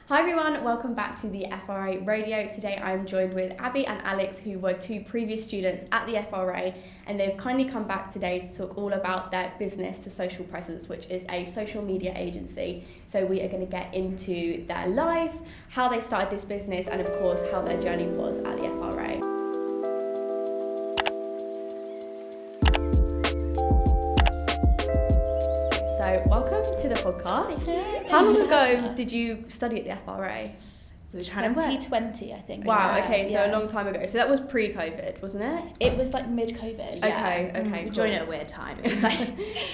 Hi everyone, welcome back to the FRA Radio. Today I'm joined with Abby and Alex, who were two previous students at the FRA, and they've kindly come back today to talk all about their business to social presence, which is a social media agency. So we are going to get into their life, how they started this business, and of course how their journey was at the FRA. So welcome to the podcast. How long ago did you study at the FRA? We were trying to work. 2020, I think. Wow, okay, so a long time ago. So that was pre-COVID, wasn't it? It was like mid-COVID. Okay, We joined at a weird time. It was like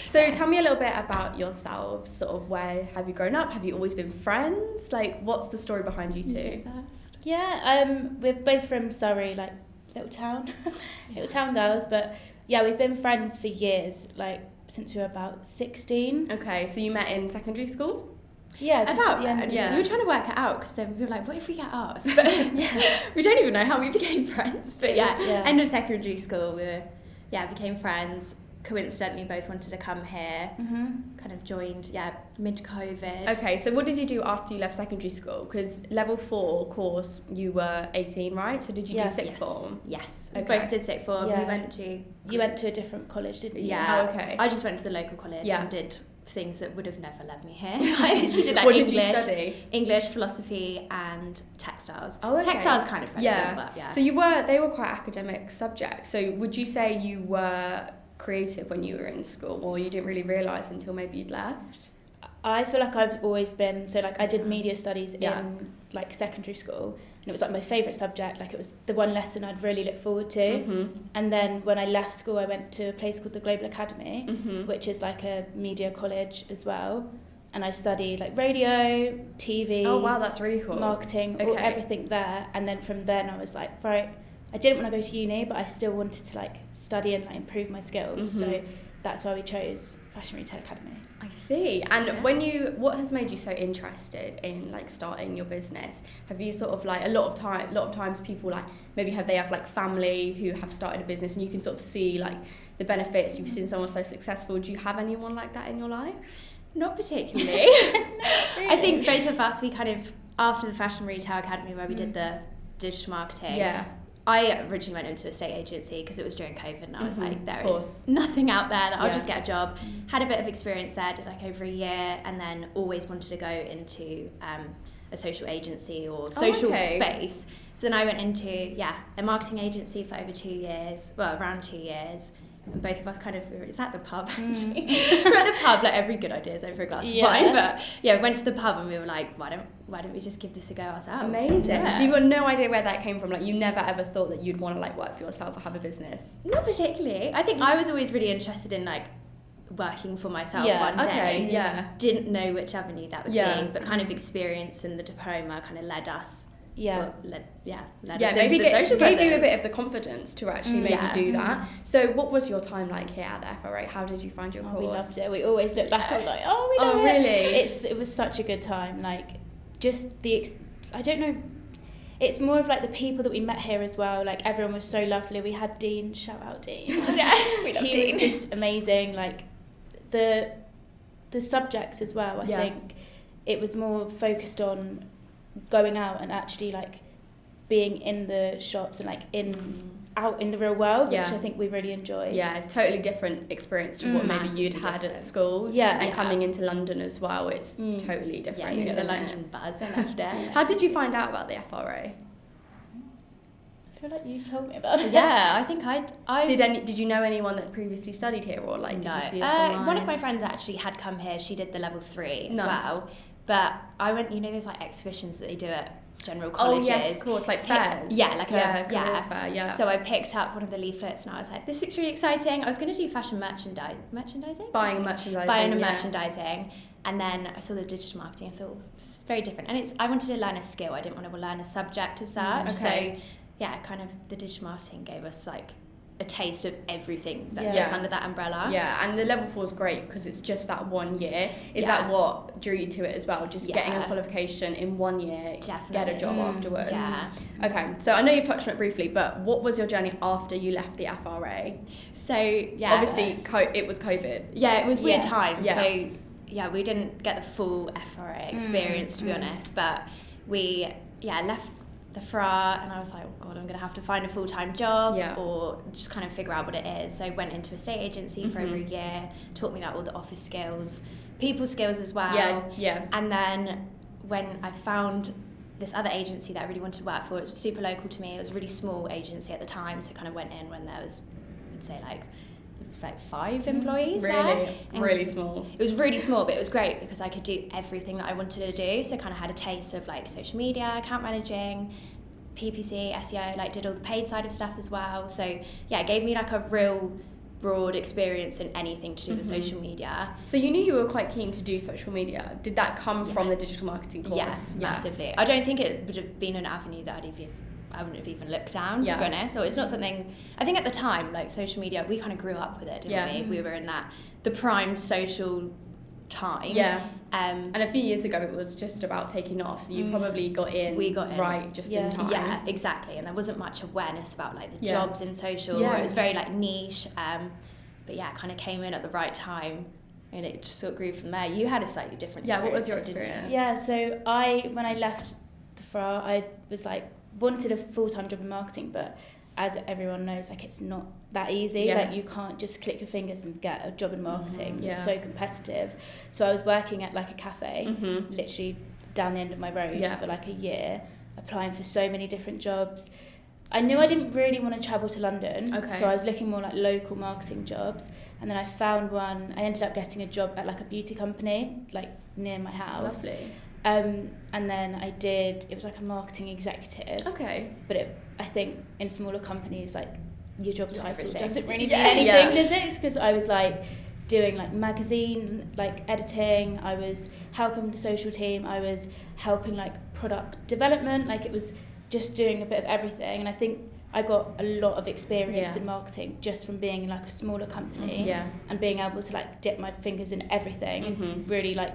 So tell me a little bit about yourselves, sort of where have you grown up? Have you always been friends? Like, what's the story behind you two? Yeah, we're both from Surrey, like little town girls, but yeah, we've been friends for years, like since we were about 16. Okay, so you met in secondary school? Yeah, just about at the end. that. Yeah. We were trying to work it out because then we were like, what if we get asked? But we don't even know how we became friends. But end of secondary school, we became friends. Coincidentally, both wanted to come here. Kind of joined, mid-COVID. Okay, so what did you do after you left secondary school? Because level 4 course, you were 18, right? So did you do sixth form? Yes, Okay. both did sixth form. Yeah. You went to a different college, didn't you? Yeah. Oh, okay. I just went to the local college and did things that would have never led me here. She did What English, did you study? English, philosophy, and textiles. Oh, okay. Textiles kind of relevant, but yeah. So they were quite academic subjects. So would you say you were creative when you were in school, or you didn't really realise until maybe you'd left? I feel like I've always been, so like I did media studies in like secondary school, and it was like my favourite subject, like it was the one lesson I'd really look forward to. And then when I left school, I went to a place called the Global Academy, which is like a media college as well, and I studied like radio, TV. Oh wow, that's really cool. Marketing, everything there. And then from then I was like, right, I didn't want to go to uni, but I still wanted to like study and like improve my skills. So that's why we chose Fashion Retail Academy. I see. And what has made you so interested in like starting your business? Have you sort of like a lot of times people like maybe they have like family who have started a business, and you can sort of see like the benefits. You've seen someone so successful. Do you have anyone like that in your life? Not particularly. I think both of us, we kind of, after the Fashion Retail Academy where we did the digital marketing, I originally went into a estate agency because it was during COVID, and I was like, there is nothing out there, I'll just get a job. Had a bit of experience there, did like over a year, and then always wanted to go into a social agency or social space. So then I went into a marketing agency for over 2 years, well, around 2 years. And both of us it's at the pub actually. We're at the pub, like every good idea is over a glass of wine. But we went to the pub and we were like, why don't we just give this a go ourselves? Amazing. So you've got no idea where that came from. Like you never ever thought that you'd want to like work for yourself or have a business? Not particularly. I think I was always really interested in like working for myself one day. Didn't know which avenue that would be, but kind of experience in the diploma kind of led us. Led us maybe into the social presence. Gave you a bit of the confidence to actually maybe do that. So what was your time like here at the FRA? How did you find your course? We loved it. We always look back and like, we love it. Really? It was such a good time. Like, just I don't know. It's more of like the people that we met here as well. Like everyone was so lovely. We had Dean. Shout out Dean. We love Dean. He was just amazing. Like the subjects as well. I think it was more focused on going out and actually like being in the shops and like out in the real world, which I think we really enjoyed. Yeah, totally different experience to what maybe you'd had at school. And coming into London as well, it's totally different. Yeah, you get the London buzz and left there. How did you find out about the FRA? I feel like you told me about it. Yeah, I think I Did you know anyone that previously studied here, or like did you see us online? One of my friends actually had come here. She did the level 3 as well. But I went, there's like exhibitions that they do at general colleges. Oh yes, of course, like fairs. Careers fair. So I picked up one of the leaflets and I was like, this looks really exciting. I was going to do fashion merchandising? Buying and merchandising. And then I saw the digital marketing. I thought it's very different. And I wanted to learn a skill. I didn't want to learn a subject as such. So kind of the digital marketing gave us like a taste of everything that sits under that umbrella. Yeah, and the level 4 is great because it's just that 1 year. Is that what drew you to it as well? Just getting a qualification in 1 year, get a job afterwards. Yeah. Okay, so I know you've touched on it briefly, but what was your journey after you left the FRA? So obviously it was COVID. Yeah, it was weird time. Yeah. So we didn't get the full FRA experience to be honest, but we left the FRA and I was like, oh God, I'm going to have to find a full-time job or just kind of figure out what it is. So I went into a estate agency for over a year, taught me like all the office skills, people skills as well. And then when I found this other agency that I really wanted to work for, it was super local to me. It was a really small agency at the time, so I kind of went in when there was, I'd say like 5 employees there. Really small. It was really small, but it was great because I could do everything that I wanted to do. So I kind of had a taste of like social media, account managing, PPC, SEO, like did all the paid side of stuff as well. So yeah, it gave me like a real broad experience in anything to do with social media. So you knew you were quite keen to do social media. Did that come from the digital marketing course? Yes, massively. I don't think it would have been an avenue that I wouldn't have even looked down, to be honest. So it's not something, I think at the time, like social media, we kind of grew up with it, didn't we? We were in the prime social time. And a few years ago it was just about taking off, so you probably got in right just in time. Yeah, exactly. And there wasn't much awareness about like the jobs in social. It was very like niche. But yeah, it kind of came in at the right time. And it just sort of grew from there. You had a slightly different experience. What was your experience? Yeah, so when I left the FRA, I was like, wanted a full-time job in marketing, but as everyone knows, like it's not that easy. Like you can't just click your fingers and get a job in marketing. It's so competitive. So I was working at like a cafe, literally down the end of my road for like a year, applying for so many different jobs. I knew I didn't really want to travel to London, so I was looking more like local marketing jobs. And then I found one. I ended up getting a job at like a beauty company, like near my house. Lovely. And then it was like a marketing executive. But I think in smaller companies, like your job title doesn't really mean anything, does it? Because I was like doing like magazine, like editing, I was helping with the social team, I was helping like product development, like it was just doing a bit of everything. And I think I got a lot of experience in marketing just from being in like a smaller company and being able to like dip my fingers in everything and really like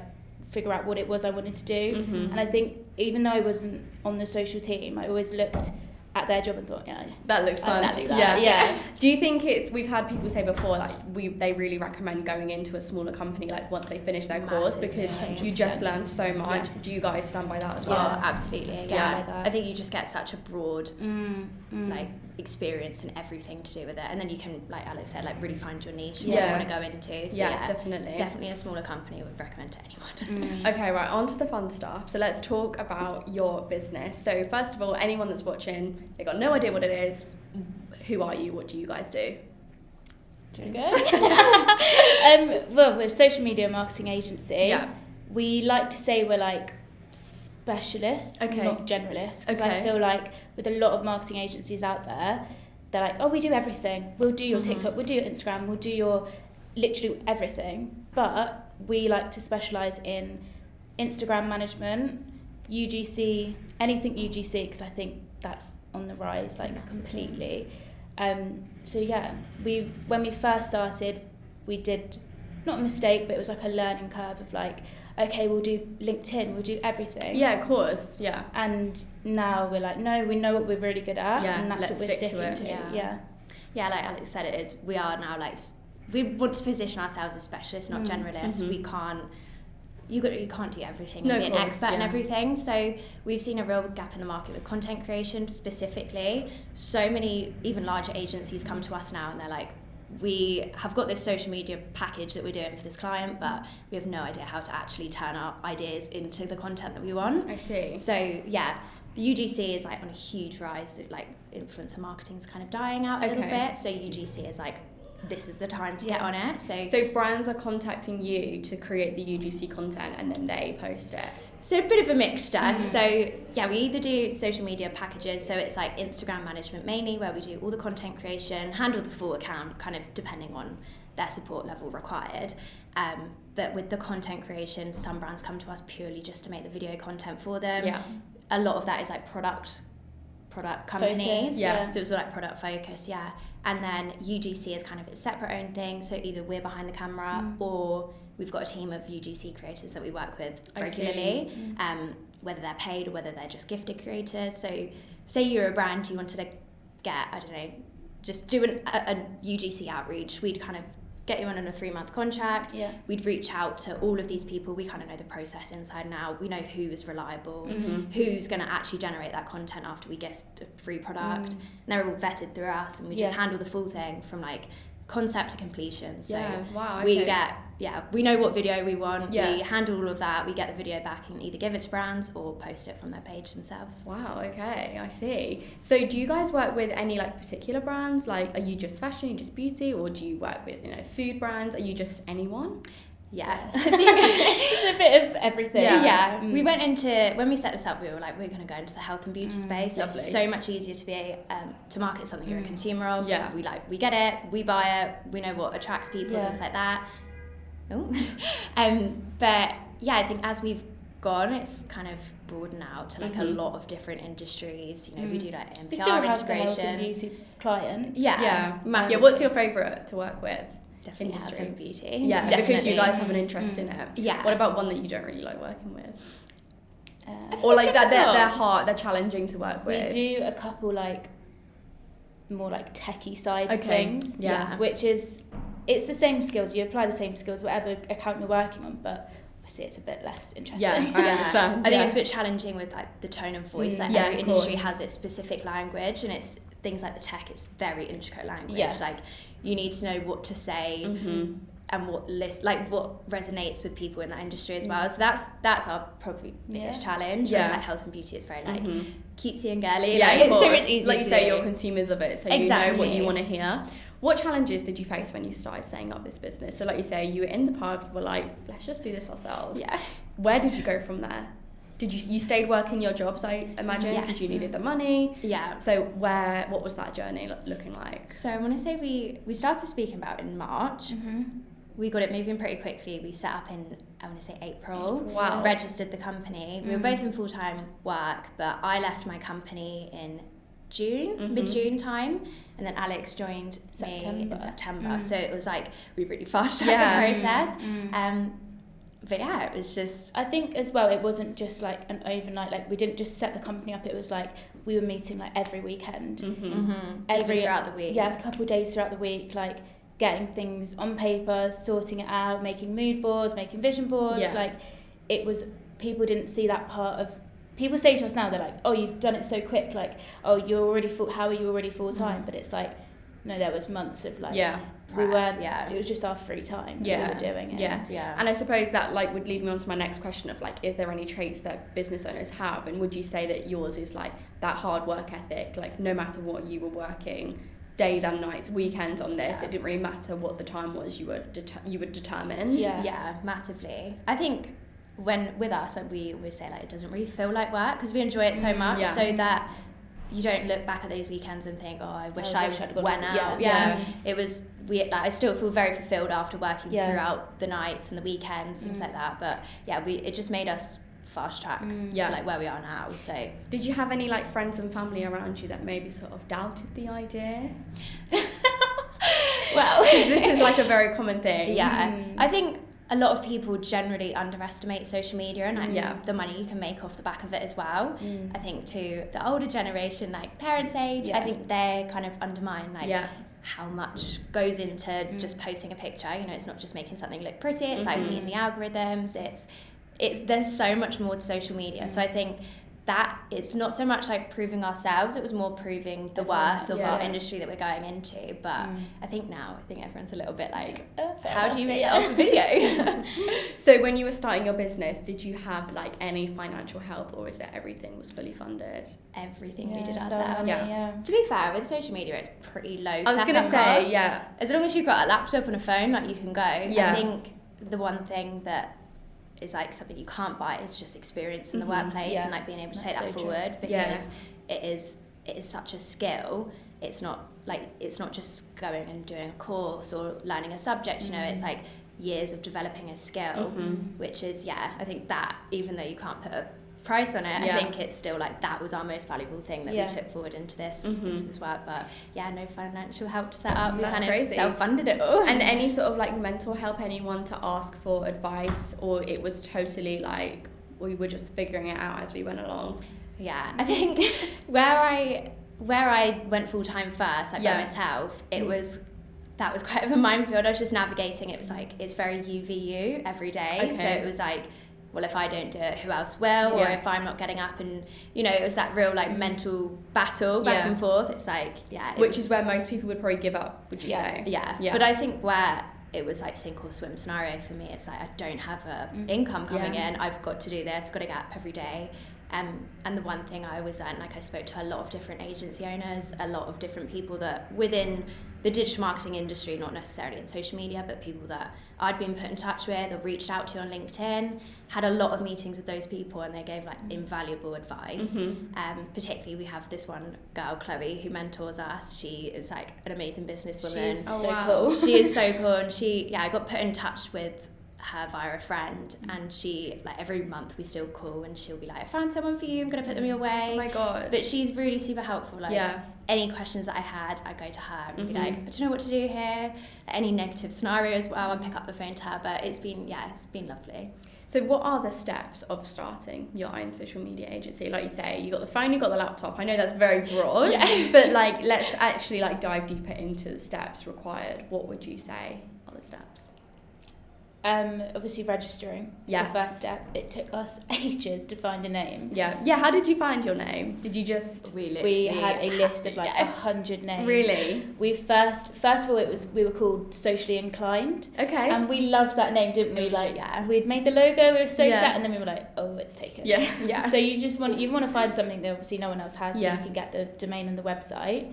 figure out what it was I wanted to do. And I think even though I wasn't on the social team, I always looked at their job and thought, that looks fun. Do you think we've had people say before, like they really recommend going into a smaller company like once they finish their course, because 100%. You just learn so much. Do you guys stand by that as well? Absolutely. I think you just get such a broad like experience and everything to do with it, and then you can, like Alex said, like really find your niche and what you want to go into. So definitely a smaller company would recommend to anyone. Okay, right, on to the fun stuff. So let's talk about your business. So first of all, anyone that's watching, they got no idea what it is. Who are you? What do you guys do? Do you want to go? Well, we're a social media marketing agency. We like to say we're like specialists, not generalists, because I feel like with a lot of marketing agencies out there, they're like, oh, we do everything. We'll do your TikTok, we'll do your Instagram, we'll do your literally everything. But we like to specialise in Instagram management, UGC, anything UGC, because I think that's on the rise, like completely. So yeah, when we first started, we did not a mistake, but it was like a learning curve of like, okay, we'll do LinkedIn, we'll do everything. Yeah, of course, yeah. And now we're like, no, we know what we're really good at, and that's what we're sticking to. Yeah, like Alex said, we are now like, we want to position ourselves as specialists, not generalists. We can't, you can't do everything and be an expert in everything. So we've seen a real gap in the market with content creation specifically. So many, even larger agencies come to us now and they're like, we have got this social media package that we're doing for this client, but we have no idea how to actually turn our ideas into the content that we want. I see. So yeah, the UGC is like on a huge rise. Like influencer marketing is kind of dying out a little bit. So UGC is like, this is the time to get on it. So brands are contacting you to create the UGC content and then they post it. So a bit of a mixture. So yeah, we either do social media packages, so it's like Instagram management mainly, where we do all the content creation, handle the full account, kind of depending on their support level required. But with the content creation, some brands come to us purely just to make the video content for them. Yeah. A lot of that is like product companies. Focus, So it's like product focus, And then UGC is kind of its separate own thing. So either we're behind the camera or we've got a team of UGC creators that we work with regularly, whether they're paid or whether they're just gifted creators. So say you're a brand, you wanted to get, I don't know, just do a UGC outreach. We'd kind of get you on a 3-month contract. Yeah. We'd reach out to all of these people. We kind of know the process inside and out. We know who is reliable, who's going to actually generate that content after we gift a free product. And they're all vetted through us, and we just handle the full thing from like concept to completion. So we know what video we want. We handle all of that. We get the video back and either give it to brands or post it from their page themselves. Wow, okay, I see. So do you guys work with any like particular brands? Like, are you just fashion, are you just beauty, or do you work with, food brands? Are you just anyone? Yeah. I think it's a bit of everything. Yeah. We went into, when we set this up, we were like, we're going to go into the health and beauty space. Lovely. It's so much easier to be to market something you're a consumer of. Yeah. We get it, we buy it, we know what attracts people, things like that. But yeah, I think as we've gone, it's kind of broadened out to like a lot of different industries. We do like NPR we still have integration. the health and beauty clients. Yeah. What's your favourite to work with? Definitely industry. health and beauty. Yeah, definitely. because you guys have an interest in it. Yeah. What about one that you don't really like working with? Or like that they're hard, they're challenging to work with? We do a couple like more like techie side things. Yeah. Which is, it's the same skills. You apply the same skills whatever account you're working on, but obviously it's a bit less interesting. Yeah, I understand. I think it's a bit challenging with like the tone of voice. Like every industry has its specific language, and it's things like the tech. It's very intricate language. Yeah. Like you need to know what to say and what what resonates with people in that industry as well. So that's our probably biggest challenge. Whereas like health and beauty is very like cutesy and girly. Yeah, like, of it's course. so much easier. Like you say, you're consumers of it, so you know what you want to hear. What challenges did you face when you started setting up this business? So like you say, you were in the pub, you were like, let's just do this ourselves. Yeah. Where did you go from there? Did you stayed working your jobs, I imagine, because you needed the money? Yeah. So what was that journey looking like? So I want to say we started speaking about it in March. We got it moving pretty quickly. We set up in, I want to say April. Wow. Registered the company. We were both in full-time work, but I left my company in June, mid-June time, and then Alex joined me in September. So it was like we really fast-tracked the process. But yeah, it was just... I think as well, it wasn't just like an overnight, like we didn't just set the company up, it was like we were meeting like every weekend. Even throughout the week. Yeah, a couple of days throughout the week, like getting things on paper, sorting it out, making mood boards, making vision boards. Like it was, people didn't see that part of... People say to us now, they're like, oh, you've done it so quick, like, oh, you're already how are you already full-time? But it's like, no, there was months of like... We weren't, it was just our free time that we were doing it. Yeah. And I suppose that like would lead me on to my next question of like, is there any traits that business owners have? And would you say that yours is like that hard work ethic, like no matter what you were working, days and nights, weekends on this, it didn't really matter what the time was, you were determined? Yeah, massively. I think when with us, like, we always say like it doesn't really feel like work because we enjoy it so much, so that you don't look back at those weekends and think, oh, I wish I'd went out. It was I still feel very fulfilled after working throughout the nights and the weekends, things like that. But it just made us fast track to like where we are now. So did you have any like friends and family around you that maybe sort of doubted the idea? Well, this is like a very common thing. I think a lot of people generally underestimate social media and like the money you can make off the back of it as well. I think to the older generation, like parents' age, I think they kind of undermine like how much goes into just posting a picture. You know, it's not just making something look pretty, it's like meeting the algorithms, it's there's so much more to social media. So I think that it's not so much like proving ourselves, it was more proving the worth of our industry that we're going into. But I think everyone's a little bit like, how do you make that off a video? So when you were starting your business, did you have like any financial help, or is it everything was fully funded? Everything we did ourselves. To be fair, with social media it's pretty low. I was going to say, as long as you've got a laptop and a phone, like you can go. I think the one thing that is like something you can't buy is just experience in the workplace and like being able to take that forward, because it is such a skill. It's not just going and doing a course or learning a subject, you know, it's like years of developing a skill, which is I think that even though you can't put a price on it, I think it's still like that was our most valuable thing that we took forward into this work. But no financial help to set up. We kind of self-funded it all. And any sort of like mental help, anyone to ask for advice, or it was totally like we were just figuring it out as we went along? I think where I went full-time first, like by myself, it was that was quite of a minefield. I was just navigating. It was like, it's very UVU every day. Okay. So it was like, well, if I don't do it, who else will? Or if I'm not getting up, and, you know, it was that real like mental battle back and forth. It's like, Which is where most people would probably give up, would you say? Yeah. But I think where it was like sink or swim scenario for me, it's like, I don't have a income coming in. I've got to do this, got to get up every day. And the one thing I always learned, like I spoke to a lot of different agency owners, a lot of different people that within the digital marketing industry, not necessarily in social media, but people that I'd been put in touch with or reached out to on LinkedIn, had a lot of meetings with those people, and they gave like invaluable advice. Particularly we have this one girl, Chloe, who mentors us. She is like an amazing businesswoman. She's so cool. She is so cool, and I got put in touch with her via a friend, and she, like, every month we still call, and she'll be like, I found someone for you, I'm gonna put them your way. Oh my god. But she's really super helpful. Like, any questions that I had, I go to her and be like, I don't know what to do here. Any negative scenario as well, I pick up the phone to her. But it's been lovely. So what are the steps of starting your own social media agency? Like you say, you got the phone, you got the laptop. I know that's very broad, but like, let's actually like dive deeper into the steps required. What would you say are the steps? Obviously registering is the first step. It took us ages to find a name. How did you find your name? Did you just... We had a list of like 100 names. Really? We first of all, we were called Socially Inclined. Okay. And we loved that name, didn't we? Like, we'd made the logo, we were so set, and then we were like, oh, it's taken. So you want to find something that obviously no one else has, so you can get the domain and the website.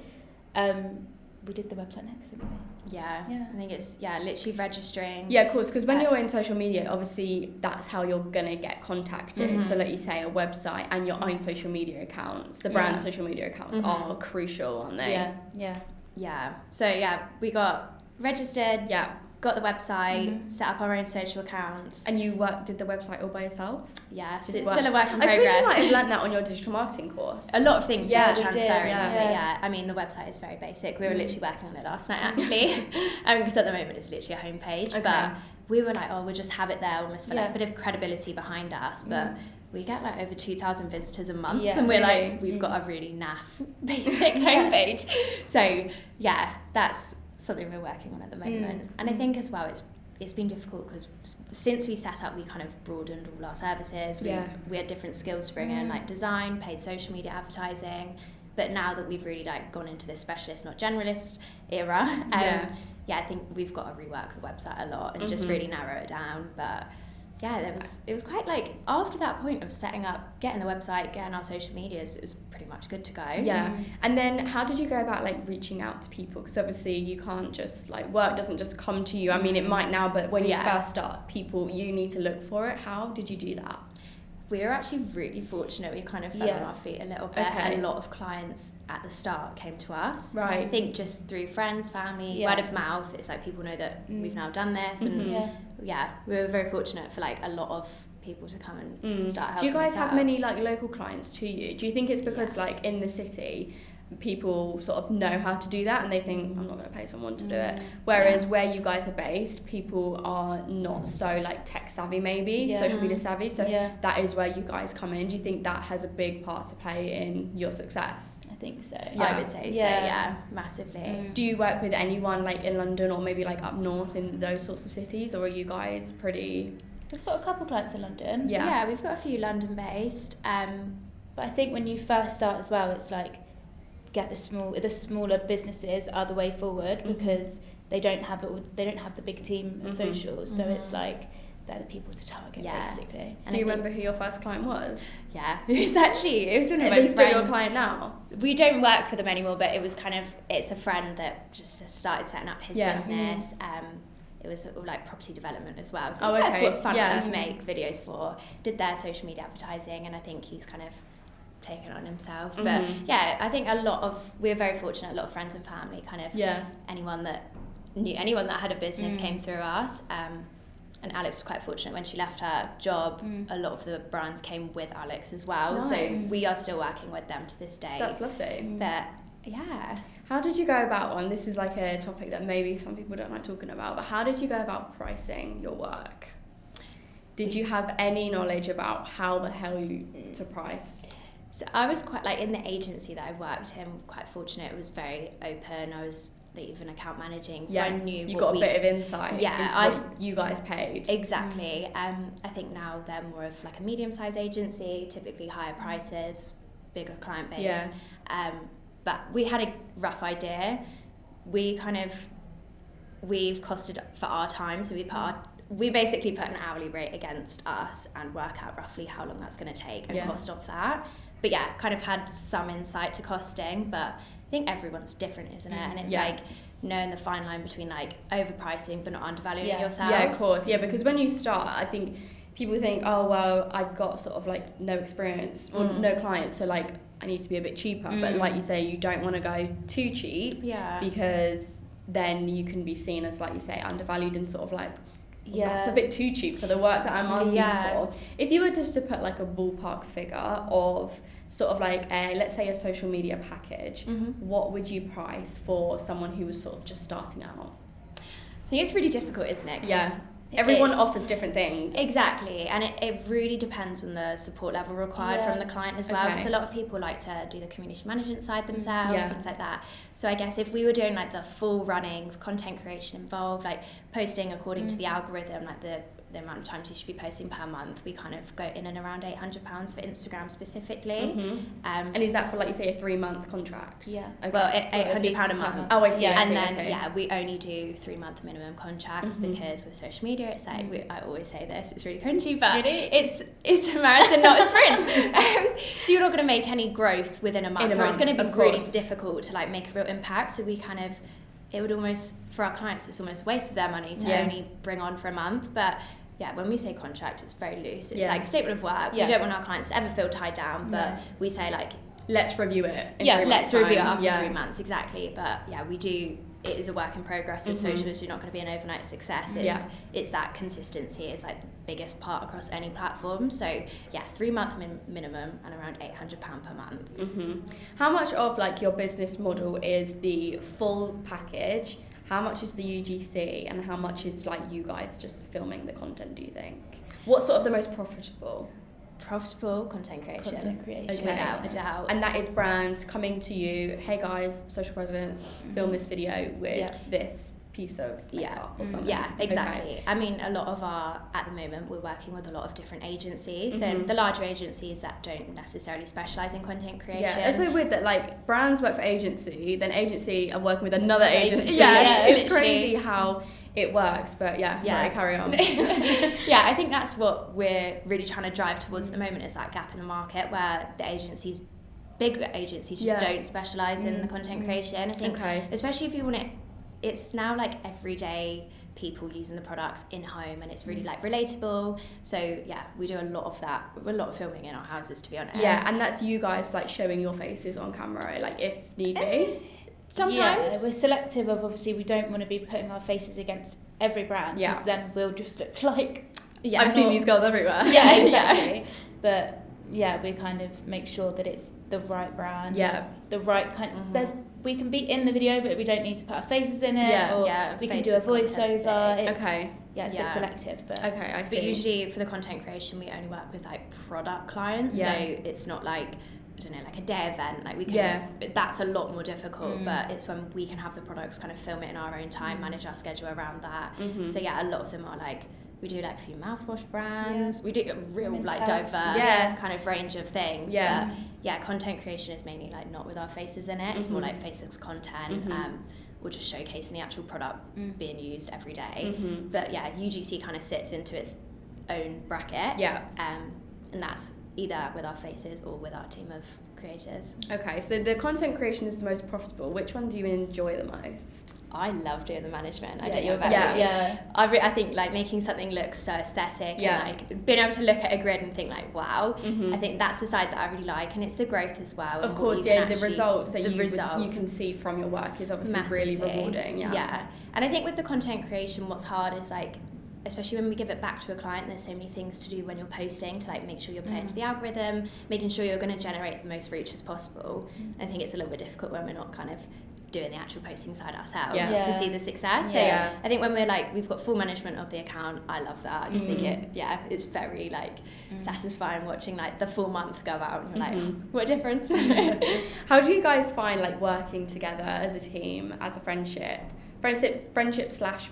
We did the website next, didn't we? I think it's literally registering. Yeah, of course, because when you're in social media, obviously that's how you're gonna get contacted. So like you say, a website and your own social media accounts, the brand social media accounts are crucial, aren't they? So we got registered, got the website, set up our own social accounts. And you did the website all by yourself? Yes, it's still a work in progress. I suppose you might have learnt that on your digital marketing course. A lot of things we transfer into it, I mean, the website is very basic. We were literally working on it last night, actually, because at the moment it's literally a homepage. But we were like, we'll just have it there, almost for like a bit of credibility behind us. But we get like over 2,000 visitors a month, and we're like, we've got a really naff basic homepage. So that's something we're working on at the moment. And I think as well, it's been difficult because since we set up, we kind of broadened all our services. We had different skills to bring in, like design, paid social media advertising. But now that we've really like gone into this specialist, not generalist era, I think we've got to rework the website a lot and just really narrow it down. But it was quite like, after that point of setting up, getting the website, getting our social medias, it was pretty much good to go. And then how did you go about like reaching out to people? Because obviously you can't just like, work doesn't just come to you. I mean, it might now, but when you first start, people, you need to look for it. How did you do that? We were actually really fortunate. We kind of fell on our feet a little bit. A lot of clients at the start came to us. I think just through friends, family, word of mouth. It's like people know that we've now done this, and we were very fortunate for like a lot of people to come and start helping us. Do you guys have out. many like local clients to you? Do you think it's because like in the city, people sort of know how to do that and they think, I'm not going to pay someone to do it, whereas where you guys are based, people are not so like tech savvy, maybe social media savvy, so that is where you guys come in. Do you think that has a big part to play in your success? I think so. I would say so, massively. Do you work with anyone like in London or maybe like up north in those sorts of cities, or are you guys pretty... We've got a couple clients in London. Yeah, we've got a few London based, but I think when you first start as well, it's like get the smaller businesses are the way forward, because they don't have the big team of socials, so it's like they're the people to target basically. And do you remember who your first client was? It was one of my friends. Are they still your client now? We don't work for them anymore, but it's a friend that just started setting up his business. It was sort of like property development as well, so it was quite fun to make videos for. Did their social media advertising, and I think he's kind of taken on himself. But I think we're very fortunate. A lot of friends and family, kind of anyone that had a business came through us. And Alex was quite fortunate when she left her job. A lot of the brands came with Alex as well. Nice. So we are still working with them to this day. That's lovely. But how did you go about one? This is like a topic that maybe some people don't like talking about, but how did you go about pricing your work? Did you have any knowledge about how the hell to price? So I was quite like, in the agency that I worked in, quite fortunate. It was very open. I was even account managing, so I knew you got a bit of insight into what you guys paid. Exactly. I think now they're more of like a medium-sized agency, typically higher prices, bigger client base. But we had a rough idea. We've costed for our time, so we basically put an hourly rate against us and work out roughly how long that's going to take and cost off that. But yeah, kind of had some insight to costing, but I think everyone's different, isn't it? And it's like knowing the fine line between like overpricing but not undervaluing yourself. Yeah, of course. Yeah, because when you start, I think people think, oh, well, I've got sort of like no experience or no clients, so like I need to be a bit cheaper. But like you say, you don't want to go too cheap because then you can be seen as, like you say, undervalued and sort of like, that's a bit too cheap for the work that I'm asking for. If you were just to put like a ballpark figure of sort of like let's say a social media package, what would you price for someone who was sort of just starting out? I think it's really difficult, isn't it? Yeah. Everyone offers different things. Exactly, and it really depends on the support level required from the client as well, because a lot of people like to do the community management side themselves, things like that. So I guess if we were doing like the full runnings, content creation involved, like posting according to the algorithm, like the amount of times you should be posting per month, we kind of go in and around £800 for Instagram specifically. And is that for, like you say, a 3-month contract? Yeah. Okay. Well, £800 a month. Oh, I see. And then we only do 3-month minimum contracts because with social media, it's like I always say this, it's really cringy, but it's a marathon, not a sprint. So you're not going to make any growth within a month, or it's going to be really difficult to like make a real impact. So we kind of, it would almost, for our clients, it's almost a waste of their money to only bring on for a month. But yeah, when we say contract, it's very loose. It's like a statement of work. We don't want our clients to ever feel tied down, but we say like, let's review it. Let's review it after 3 months, exactly. But yeah, we do. It is a work in progress with socials. You're not going to be an overnight success. It's that consistency is like the biggest part across any platform. So yeah, 3-month minimum and around £800 per month. How much of like your business model is the full package? How much is the UGC, and how much is like you guys just filming the content, do you think? What's sort of the most profitable? Profitable content creation. Okay. Without a doubt. And that is brands coming to you, hey guys, social presidents, film this video with this piece of makeup or something. Yeah, exactly. Okay. I mean, a lot of at the moment, we're working with a lot of different agencies. So the larger agencies that don't necessarily specialise in content creation. Yeah, it's so weird that like brands work for agency, then agency are working with another agency. It's crazy how it works, but sorry, carry on. Yeah, I think that's what we're really trying to drive towards at the moment, is that gap in the market where the big agencies just don't specialise in the content creation. I think, especially if you want it's now like everyday people using the products in home, and it's really like relatable. So yeah, we do a lot of that. A lot of filming in our houses, to be honest. Yeah, and that's you guys like showing your faces on camera, like if need be. Sometimes we're selective of, obviously we don't want to be putting our faces against every brand, because then we'll just look like I've seen these girls everywhere. Yeah, exactly. But yeah, we kind of make sure that it's the right brand, the right kind. We can be in the video, but we don't need to put our faces in it, or we can do a voiceover. It's a bit selective, but I see. But usually for the content creation, we only work with like product clients, so it's not like, I don't know, like a day event, like we can, that's a lot more difficult, but it's when we can have the products kind of film it in our own time, manage our schedule around that. So yeah, a lot of them are like, we do like a few mouthwash brands, we do a real like diverse kind of range of things. But yeah, content creation is mainly like not with our faces in it, it's more like faceless content. We're just showcasing the actual product being used every day. But yeah, UGC kind of sits into its own bracket. And that's either with our faces or with our team of creators. Okay, so the content creation is the most profitable. Which one do you enjoy the most? I love doing the management. I don't know about you. I think like making something look so aesthetic and like being able to look at a grid and think like, wow. I think that's the side that I really like, and it's the growth as well. Of course, the results that you can see from your work is obviously really rewarding. Yeah, and I think with the content creation, what's hard is like, especially when we give it back to a client, there's so many things to do when you're posting to like make sure you're playing to the algorithm, making sure you're going to generate the most reach as possible. I think it's a little bit difficult when we're not kind of doing the actual posting side ourselves Yeah. to see the success. So Yeah. I think when we're like, we've got full management of the account, I love that. I just think it's very like satisfying watching like the full month go out and you're like, what a difference. How do you guys find like working together as a team, as a friendship /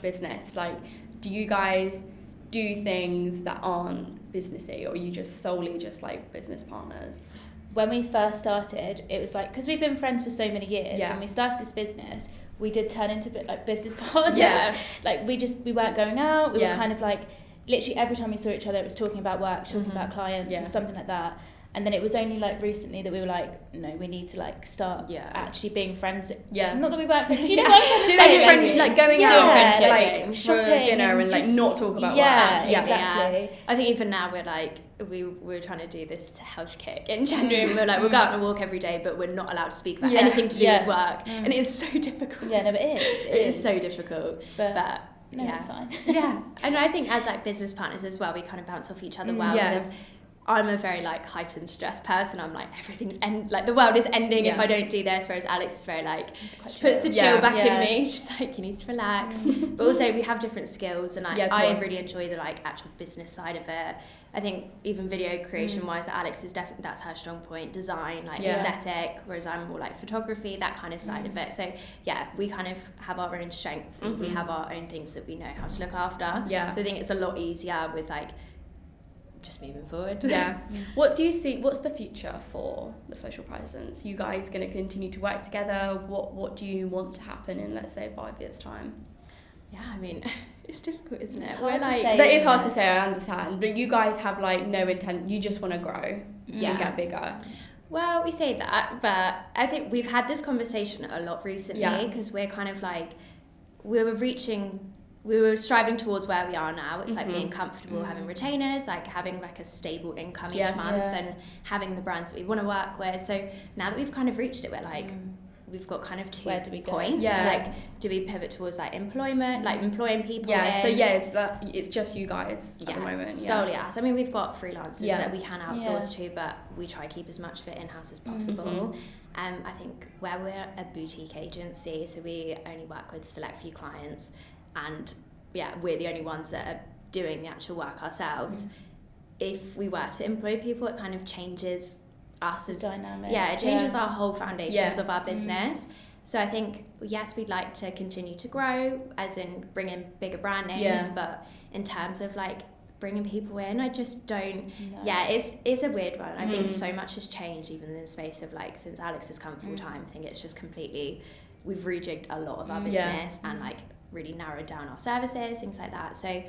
business? Like, do you guys do things that aren't businessy, or are you just solely just like business partners? When we first started, it was like, because we've been friends for so many years, when we started this business, we did turn into a bit like business partners. Yeah. Like we weren't going out, we were kind of like, literally every time we saw each other, it was talking about work, talking about clients, or something like that. And then it was only like recently that we were like, no, we need to like start actually being friends. Yeah. Not that we weren't, you know what I'm doing saying? like going out like for dinner and like just, not talk about work. Exactly. Yeah. I think even now we're like, we're trying to do this health kick in January, and we're like, we'll go out on a walk every day, but we're not allowed to speak about anything to do with work. And it is so difficult. Yeah, no, it is. It is so difficult. But no, it's fine. Yeah. And I think as like business partners as well, we kind of bounce off each other well, because I'm a very like heightened stress person. I'm like, everything's like the world is ending if I don't do this, whereas Alex is very like, she puts the chill back in me. She's like, you need to relax. But also we have different skills, and I really enjoy the like actual business side of it. I think even video creation wise, Alex is definitely, that's her strong point, design, like aesthetic, whereas I'm more like photography, that kind of side of it. So yeah, we kind of have our own strengths, and we have our own things that we know how to look after. So I think it's a lot easier with like just moving forward. What do you see, what's the future for the social presence? You guys going to continue to work together? What do you want to happen in, let's say, 5 years time? Yeah, I mean, it's difficult, isn't it? We're like, that is hard to say, I understand, but you guys have like no intent, you just want to grow and get bigger. Well, we say that, but I think we've had this conversation a lot recently, because we're kind of like, we were striving towards where we are now. It's like being comfortable having retainers, like having like a stable income each month, and having the brands that we want to work with. So now that we've kind of reached it, we're like, we've got kind of 2 points. Like, do we pivot towards like employment, like employing people? So it's just you guys at the moment. Solely us. I mean, we've got freelancers that we can outsource to, but we try to keep as much of it in-house as possible. I think where we're a boutique agency, so we only work with select few clients, and we're the only ones that are doing the actual work ourselves. If we were to employ people, it kind of changes us as dynamic. It changes our whole foundations of our business. So I think yes, we'd like to continue to grow, as in bring in bigger brand names, but in terms of like bringing people in, I just don't it's a weird one. I think so much has changed even in the space of like since Alex has come full time. I think it's just completely, we've rejigged a lot of our business and like really narrowed down our services, things like that. So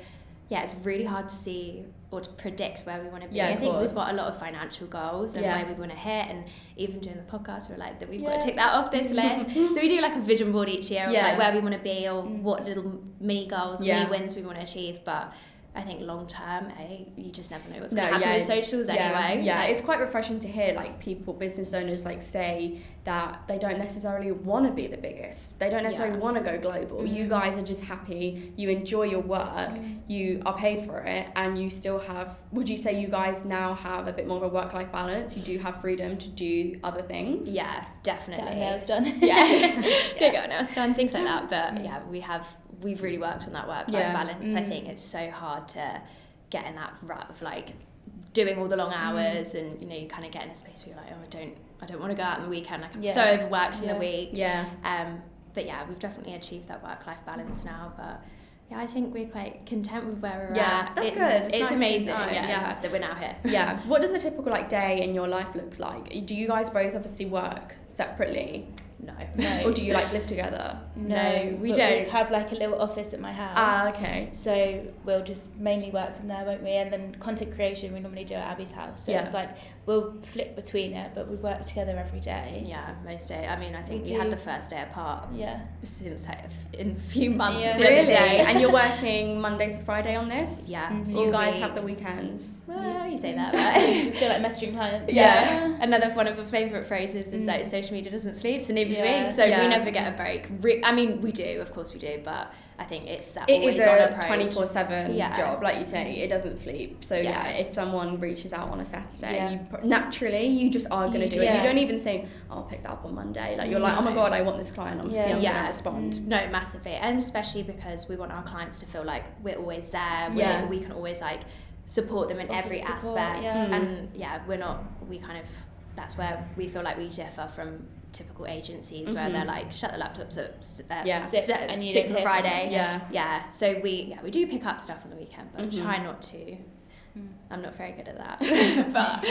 it's really hard to see or to predict where we want to be. I think we've got a lot of financial goals and where we want to hit, and even during the podcast we're like that we've got to tick that off this list. So we do like a vision board each year of like where we want to be, or what little mini goals, mini wins we want to achieve. But I think long term, you just never know what's going to happen with socials anyway. It's quite refreshing to hear like people, business owners, like say that they don't necessarily want to be the biggest. They don't necessarily want to go global. You guys are just happy. You enjoy your work. You are paid for it, and you still have. Would you say you guys now have a bit more of a work-life balance? You do have freedom to do other things. Yeah, definitely. Get nails done. Get nails done, things like that. But we've really worked on that work-life balance. I think it's so hard to get in that rut of like doing all the long hours, and you kind of get in a space where you're like, I don't want to go out on the weekend, like I'm so overworked in the week. But we've definitely achieved that work-life balance now. But I think we're quite content with where we're at. That's good. It's nice amazing that we're now here. What does a typical like day in your life look like? Do you guys both obviously work separately? No. Or do you like live together? No, we don't. We have like a little office at my house. Okay. So we'll just mainly work from there, won't we? And then content creation we normally do at Abby's house. So it's like we'll flip between it, but we work together every day. Yeah, most days. I mean, I think we had the first day apart. Since in a few months. Really? And you're working Monday to Friday on this? Yeah. So you guys have the weekends? Well, you say that, but still like messaging clients. Another one of our favourite phrases is like social media doesn't sleep. So even be. So we never get a break. I mean, we do, of course we do, but I think it's that always on approach. It is a 24/7 job, like you say. It doesn't sleep. So if someone reaches out on a Saturday, naturally you just are going to do it. You don't even think, I'll pick that up on Monday. Like you're like, oh my god, I want this client. Obviously, I'm going to respond. No, massively, and especially because we want our clients to feel like we're always there. We can always like support them in every aspect, and that's where we feel like we differ from typical agencies where they're like shut the laptops at 6 on Friday. So we do pick up stuff on the weekend, but try not to. I'm not very good at that. But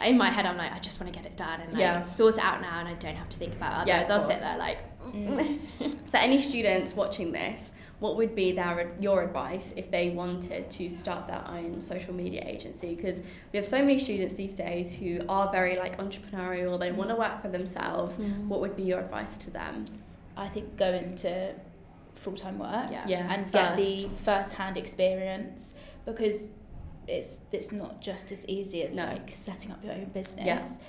in my head I'm like, I just want to get it done and like sort it out now, and I don't have to think about it. Otherwise I'll sit there like For any students watching this, what would be your advice if they wanted to start their own social media agency? Because we have so many students these days who are very like entrepreneurial, they want to work for themselves. What would be your advice to them? I think go into full-time work and first. Get the first-hand experience, because it's not just as easy as like setting up your own business.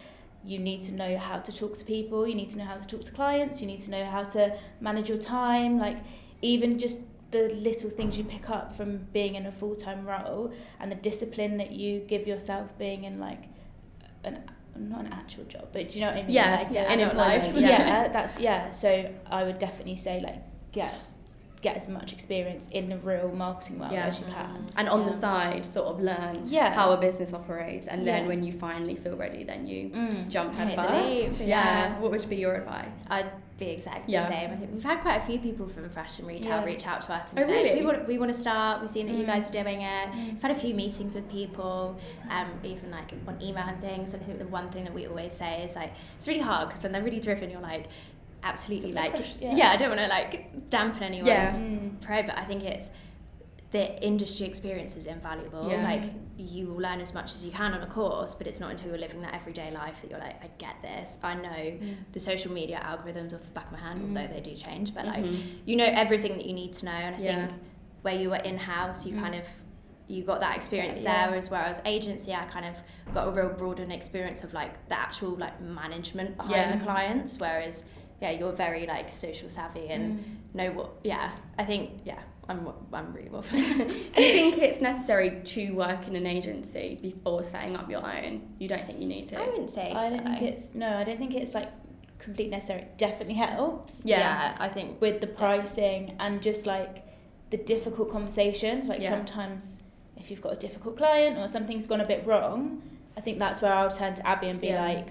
You need to know how to talk to people, you need to know how to talk to clients, you need to know how to manage your time, like even just the little things you pick up from being in a full-time role, and the discipline that you give yourself being in like not an actual job, but do you know what I mean? In life. So I would definitely say like get as much experience in the real marketing world as you can, and on the side sort of learn how a business operates, and then when you finally feel ready, then you jump head first. What would be your advice? I'd be exactly the same. I think we've had quite a few people from fashion retail reach out to us and we want to start, we've seen that you guys are doing it. We've had a few meetings with people, even like on email and things, and I think the one thing that we always say is like, it's really hard because when they're really driven you're like, absolutely, like I don't want to like dampen anyone's pride, but I think it's the industry experience is invaluable. Like you will learn as much as you can on a course, but it's not until you're living that everyday life that you're like, I get this, I know the social media algorithms off the back of my hand, although they do change, but like you know everything that you need to know. And I think where you were in-house, you kind of you got that experience there, as well as agency I kind of got a real broadened experience of like the actual like management behind the clients, whereas you're very like social savvy and know what. I think I'm really more for that. Do you think it's necessary to work in an agency before setting up your own? You don't think you need to? I wouldn't say I don't think it's like completely necessary. It definitely helps. I think with the pricing and just like the difficult conversations, like sometimes if you've got a difficult client or something's gone a bit wrong, I think that's where I'll turn to Abby and be like,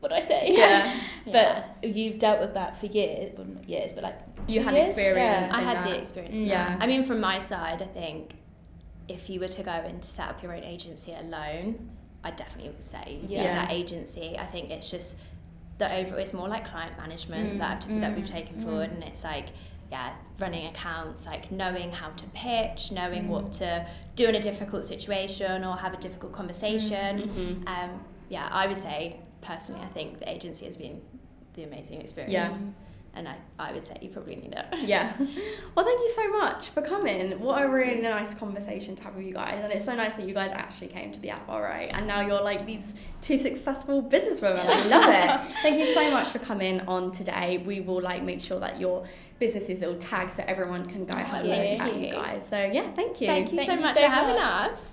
what do I say? But you've dealt with that for years, well not years, but like you had experience. I had the experience. I mean, from my side, I think if you were to go and set up your own agency alone, I definitely would say that agency. I think it's just it's more like client management that we've taken forward, and it's like running accounts, like knowing how to pitch, knowing what to do in a difficult situation or have a difficult conversation. I would say personally, I think the agency has been the amazing experience. And I would say you probably need it. Well, thank you so much for coming. What a really nice conversation to have with you guys. And it's so nice that you guys actually came to the FRA and now you're like these two successful businesswomen. I love it. Thank you so much for coming on today. We will like make sure that your business is all tagged so everyone can go have a look at you guys. So thank you. Thank you so much for having us.